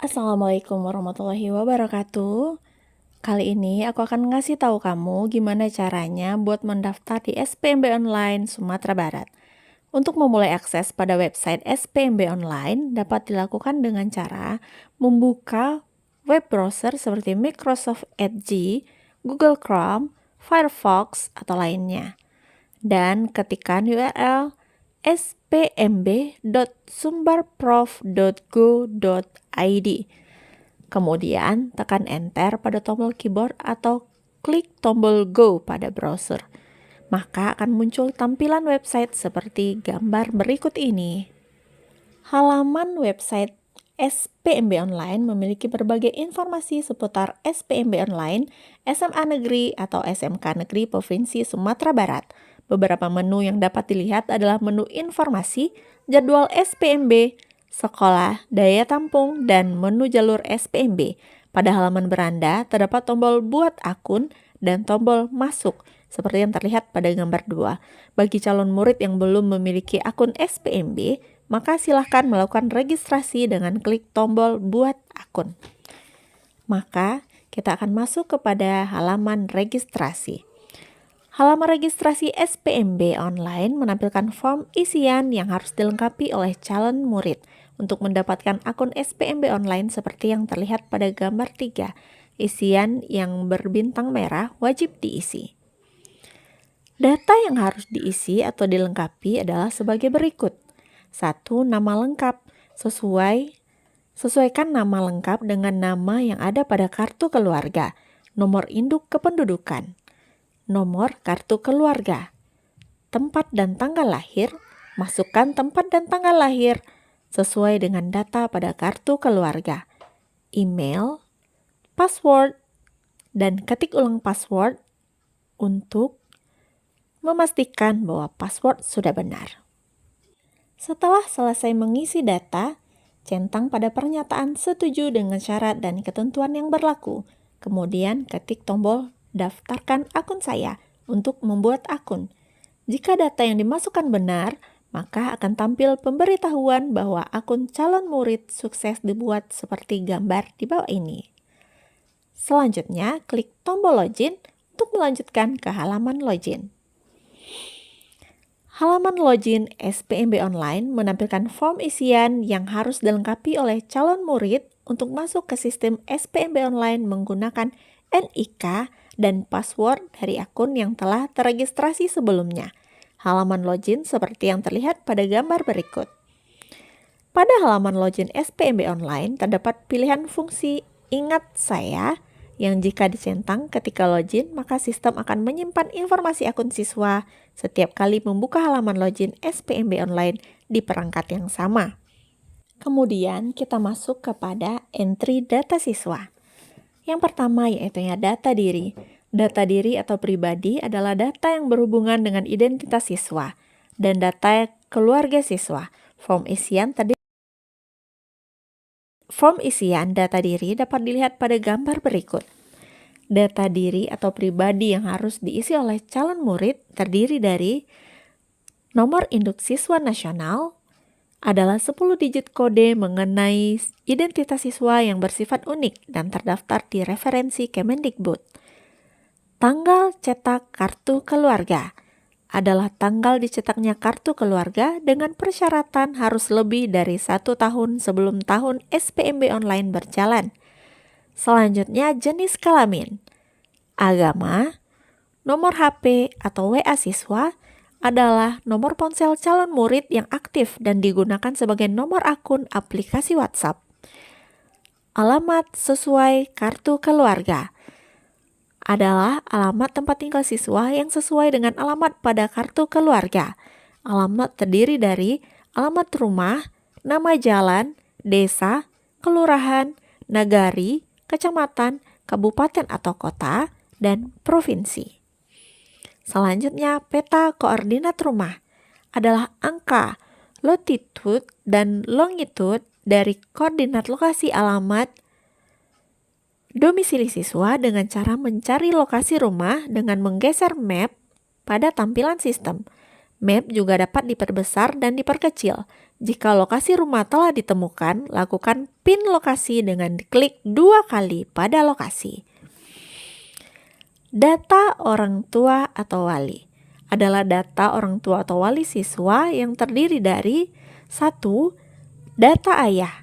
Assalamualaikum warahmatullahi wabarakatuh. Kali ini aku akan ngasih tahu kamu gimana caranya buat mendaftar di SPMB Online Sumatera Barat. Untuk memulai akses pada website SPMB Online dapat dilakukan dengan cara membuka web browser seperti Microsoft Edge, Google Chrome, Firefox, atau lainnya. Dan ketikkan URL spmb.sumberprof.go.id. Kemudian tekan enter pada tombol keyboard atau klik tombol go pada browser. Maka akan muncul tampilan website seperti gambar berikut ini. Halaman website SPMB Online memiliki berbagai informasi seputar SPMB Online, SMA Negeri atau SMK Negeri Provinsi Sumatera Barat. Beberapa menu yang dapat dilihat adalah menu informasi, jadwal SPMB, sekolah, daya tampung, dan menu jalur SPMB. Pada halaman beranda terdapat tombol buat akun dan tombol masuk seperti yang terlihat pada gambar 2. Bagi calon murid yang belum memiliki akun SPMB, maka silahkan melakukan registrasi dengan klik tombol buat akun. Maka kita akan masuk kepada halaman registrasi. Halaman registrasi SPMB online menampilkan form isian yang harus dilengkapi oleh calon murid untuk mendapatkan akun SPMB online seperti yang terlihat pada gambar 3. Isian yang berbintang merah wajib diisi. Data yang harus diisi atau dilengkapi adalah sebagai berikut. 1. Nama lengkap. Sesuaikan nama lengkap dengan nama yang ada pada kartu keluarga. Nomor induk kependudukan. Nomor kartu keluarga. Tempat dan tanggal lahir. Masukkan tempat dan tanggal lahir sesuai dengan data pada kartu keluarga. Email, password, dan ketik ulang password untuk memastikan bahwa password sudah benar. Setelah selesai mengisi data, centang pada pernyataan setuju dengan syarat dan ketentuan yang berlaku. Kemudian ketik tombol daftarkan akun saya untuk membuat akun. Jika data yang dimasukkan benar, maka akan tampil pemberitahuan bahwa akun calon murid sukses dibuat seperti gambar di bawah ini. Selanjutnya, klik tombol login untuk melanjutkan ke halaman login. Halaman login SPMB Online menampilkan form isian yang harus dilengkapi oleh calon murid untuk masuk ke sistem SPMB Online menggunakan NIK dan password dari akun yang telah terregistrasi sebelumnya. Halaman login seperti yang terlihat pada gambar berikut. Pada halaman login SPMB Online terdapat pilihan fungsi ingat saya yang jika dicentang ketika login maka sistem akan menyimpan informasi akun siswa setiap kali membuka halaman login SPMB Online di perangkat yang sama. Kemudian kita masuk kepada entry data siswa. Yang pertama yaitu data diri. Data diri atau pribadi adalah data yang berhubungan dengan identitas siswa dan data keluarga siswa. Form isian data diri dapat dilihat pada gambar berikut. Data diri atau pribadi yang harus diisi oleh calon murid terdiri dari nomor induk siswa nasional adalah 10 digit kode mengenai identitas siswa yang bersifat unik dan terdaftar di referensi Kemendikbud. Tanggal cetak kartu keluarga adalah tanggal dicetaknya kartu keluarga dengan persyaratan harus lebih dari 1 tahun sebelum tahun SPMB Online berjalan. Selanjutnya jenis kelamin, agama, nomor HP atau WA siswa adalah nomor ponsel calon murid yang aktif dan digunakan sebagai nomor akun aplikasi WhatsApp. Alamat sesuai kartu keluarga adalah alamat tempat tinggal siswa yang sesuai dengan alamat pada kartu keluarga. Alamat terdiri dari alamat rumah, nama jalan, desa, kelurahan, nagari, kecamatan, kabupaten atau kota, dan provinsi. Selanjutnya, peta koordinat rumah adalah angka, latitude, dan longitude dari koordinat lokasi alamat domisili siswa dengan cara mencari lokasi rumah dengan menggeser map pada tampilan sistem. Map juga dapat diperbesar dan diperkecil Jika lokasi rumah telah ditemukan, lakukan pin lokasi dengan klik 2 kali pada lokasi. Data orang tua atau wali adalah data orang tua atau wali siswa yang terdiri dari 1. Data ayah,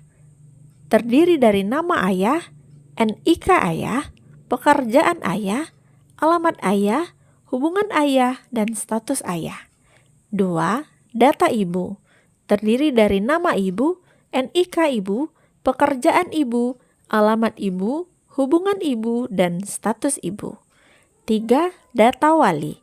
terdiri dari nama ayah, NIK ayah, pekerjaan ayah, alamat ayah, hubungan ayah, dan status ayah. 2. Data ibu, terdiri dari nama ibu, NIK ibu, pekerjaan ibu, alamat ibu, hubungan ibu, dan status ibu. 3. Data wali,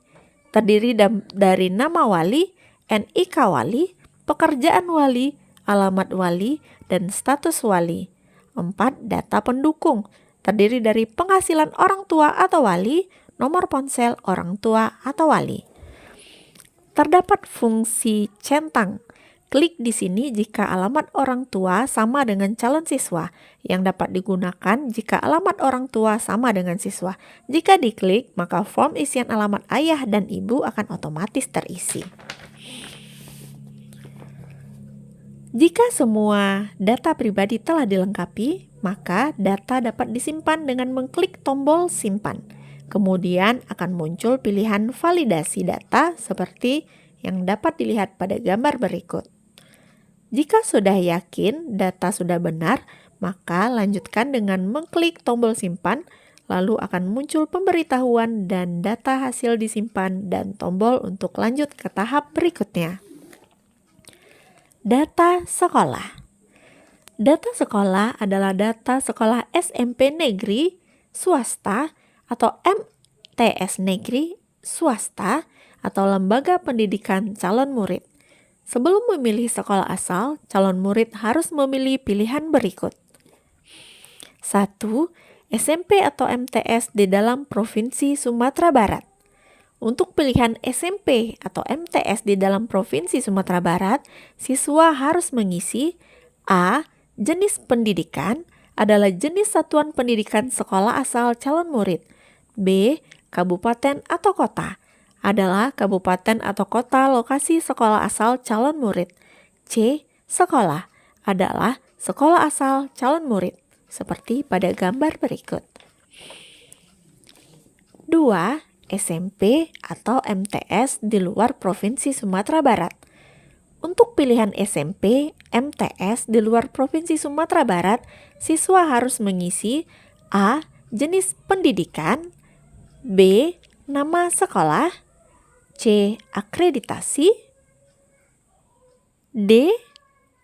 terdiri dari nama wali, NIK wali, pekerjaan wali, alamat wali, dan status wali. 4. Data pendukung, terdiri dari penghasilan orang tua atau wali, nomor ponsel orang tua atau wali. Terdapat fungsi centang. Klik di sini jika alamat orang tua sama dengan calon siswa, yang dapat digunakan jika alamat orang tua sama dengan siswa. Jika diklik, maka form isian alamat ayah dan ibu akan otomatis terisi. Jika semua data pribadi telah dilengkapi, maka data dapat disimpan dengan mengklik tombol simpan. Kemudian akan muncul pilihan validasi data seperti yang dapat dilihat pada gambar berikut. Jika sudah yakin data sudah benar, maka lanjutkan dengan mengklik tombol simpan, lalu akan muncul pemberitahuan dan data hasil disimpan dan tombol untuk lanjut ke tahap berikutnya. Data sekolah. Data sekolah adalah data sekolah SMP negeri, swasta, atau MTS negeri, swasta, atau lembaga pendidikan calon murid. Sebelum memilih sekolah asal, calon murid harus memilih pilihan berikut. 1. SMP atau MTS di dalam Provinsi Sumatera Barat. Untuk pilihan SMP atau MTS di dalam Provinsi Sumatera Barat, siswa harus mengisi A. Jenis pendidikan adalah jenis satuan pendidikan sekolah asal calon murid. B. Kabupaten atau kota adalah kabupaten atau kota lokasi sekolah asal calon murid. C. Sekolah adalah sekolah asal calon murid, seperti pada gambar berikut. 2. SMP atau MTS di luar Provinsi Sumatera Barat. Untuk pilihan SMP, MTS di luar Provinsi Sumatera Barat, siswa harus mengisi A. Jenis pendidikan, B. Nama sekolah, C. Akreditasi, D.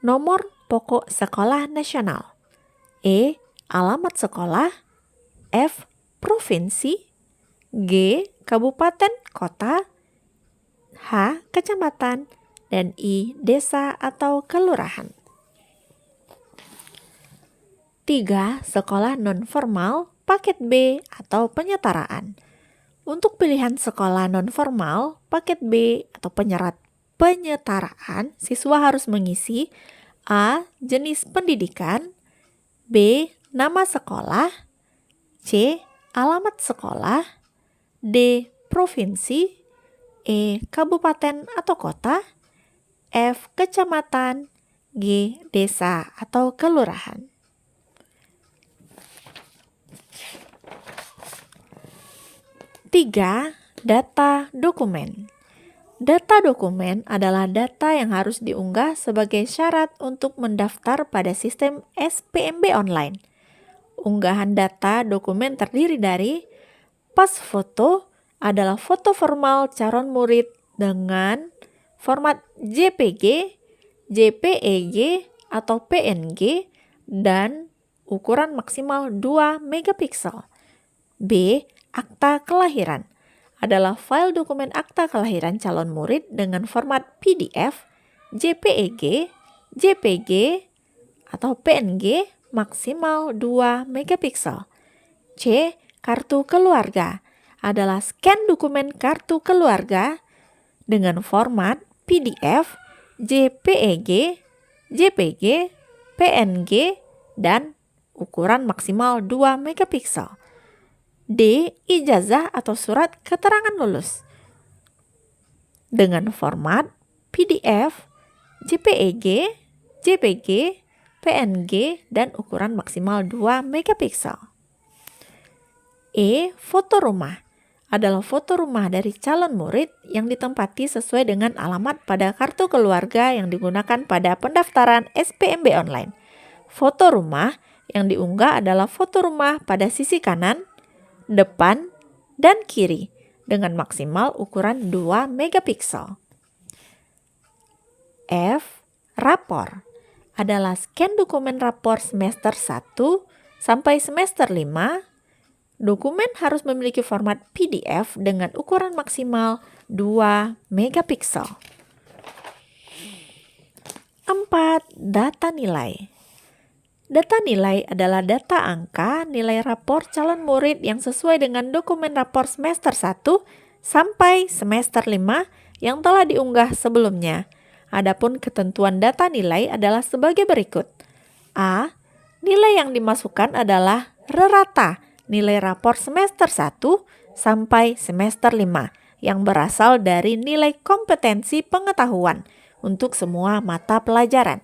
Nomor pokok sekolah nasional, E. Alamat sekolah, F. Provinsi, G. Kabupaten, kota, H. Kecamatan, dan I. Desa atau kelurahan. 3. Sekolah non-formal, paket B atau penyetaraan. Untuk pilihan sekolah non-formal, paket B atau penyetaraan, siswa harus mengisi A. Jenis pendidikan, B. Nama sekolah, C. Alamat sekolah, D. Provinsi, E. Kabupaten atau kota, F. Kecamatan, G. Desa atau kelurahan. 3. Data dokumen. Data dokumen adalah data yang harus diunggah sebagai syarat untuk mendaftar pada sistem SPMB online. Unggahan data dokumen terdiri dari pas foto adalah foto formal calon murid dengan format JPG, JPEG, atau PNG dan ukuran maksimal 2 megapiksel. B. Akta kelahiran adalah file dokumen akta kelahiran calon murid dengan format PDF, JPEG, JPG, atau PNG maksimal 2 megapiksel. C. Kartu keluarga adalah scan dokumen kartu keluarga dengan format PDF, JPEG, JPG, PNG, dan ukuran maksimal 2 megapiksel. D. Ijazah atau surat keterangan lulus dengan format PDF, JPEG, JPG, PNG, dan ukuran maksimal 2 megapiksel. E. Foto rumah adalah foto rumah dari calon murid yang ditempati sesuai dengan alamat pada kartu keluarga yang digunakan pada pendaftaran SPMB online. Foto rumah yang diunggah adalah foto rumah pada sisi kanan, depan, dan kiri dengan maksimal ukuran 2 megapiksel. F. Rapor adalah scan dokumen rapor semester 1 sampai semester 5. Dokumen harus memiliki format PDF dengan ukuran maksimal 2 megapiksel. 4. Data nilai. Data nilai adalah data angka nilai rapor calon murid yang sesuai dengan dokumen rapor semester 1 sampai semester 5 yang telah diunggah sebelumnya. Adapun ketentuan data nilai adalah sebagai berikut. A. Nilai yang dimasukkan adalah rata nilai rapor semester 1 sampai semester 5 yang berasal dari nilai kompetensi pengetahuan untuk semua mata pelajaran.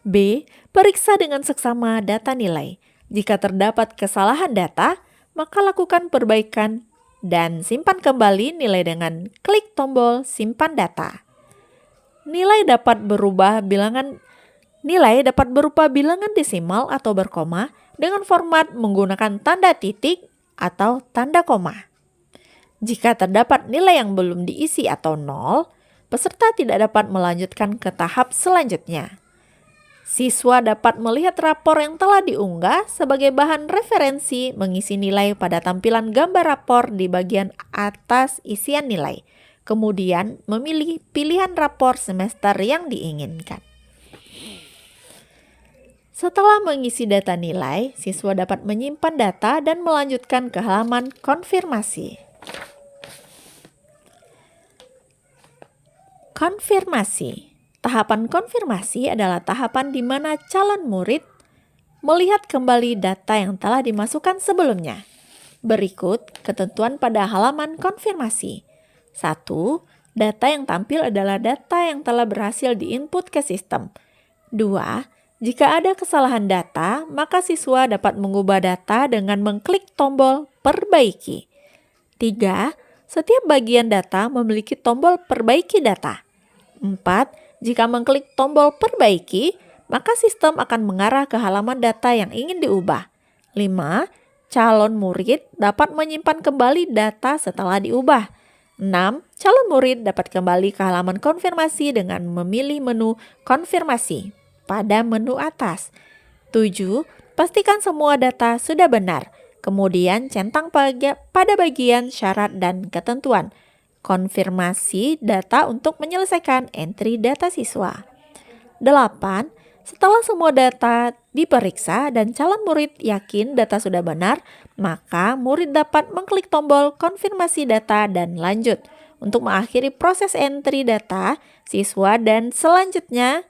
B. Periksa dengan seksama data nilai. Jika terdapat kesalahan data, maka lakukan perbaikan dan simpan kembali nilai dengan klik tombol simpan data. Nilai dapat berupa bilangan desimal atau berkoma dengan format menggunakan tanda titik atau tanda koma. Jika terdapat nilai yang belum diisi atau nol, peserta tidak dapat melanjutkan ke tahap selanjutnya. Siswa dapat melihat rapor yang telah diunggah sebagai bahan referensi mengisi nilai pada tampilan gambar rapor di bagian atas isian nilai. Kemudian memilih pilihan rapor semester yang diinginkan. Setelah mengisi data nilai, siswa dapat menyimpan data dan melanjutkan ke halaman konfirmasi. Konfirmasi. Tahapan konfirmasi adalah tahapan di mana calon murid melihat kembali data yang telah dimasukkan sebelumnya. Berikut ketentuan pada halaman konfirmasi. 1. Data yang tampil adalah data yang telah berhasil diinput ke sistem. 2. Jika ada kesalahan data, maka siswa dapat mengubah data dengan mengklik tombol perbaiki. 3. Setiap bagian data memiliki tombol perbaiki data. 4. Jika mengklik tombol perbaiki, maka sistem akan mengarah ke halaman data yang ingin diubah. 5. Calon murid dapat menyimpan kembali data setelah diubah. 6. Calon murid dapat kembali ke halaman konfirmasi dengan memilih menu konfirmasi pada menu atas. 7. Pastikan semua data sudah benar. Kemudian centang pada bagian syarat dan ketentuan. Konfirmasi data untuk menyelesaikan entry data siswa. 8. Setelah semua data diperiksa dan calon murid yakin data sudah benar, maka murid dapat mengklik tombol konfirmasi data dan lanjut untuk mengakhiri proses entry data siswa dan selanjutnya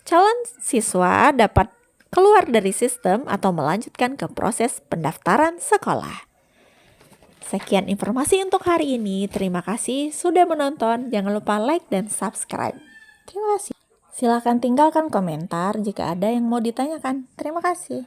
calon siswa dapat keluar dari sistem atau melanjutkan ke proses pendaftaran sekolah. Sekian informasi untuk hari ini. Terima kasih sudah menonton. Jangan lupa like dan subscribe. Terima kasih. Silakan tinggalkan komentar jika ada yang mau ditanyakan. Terima kasih.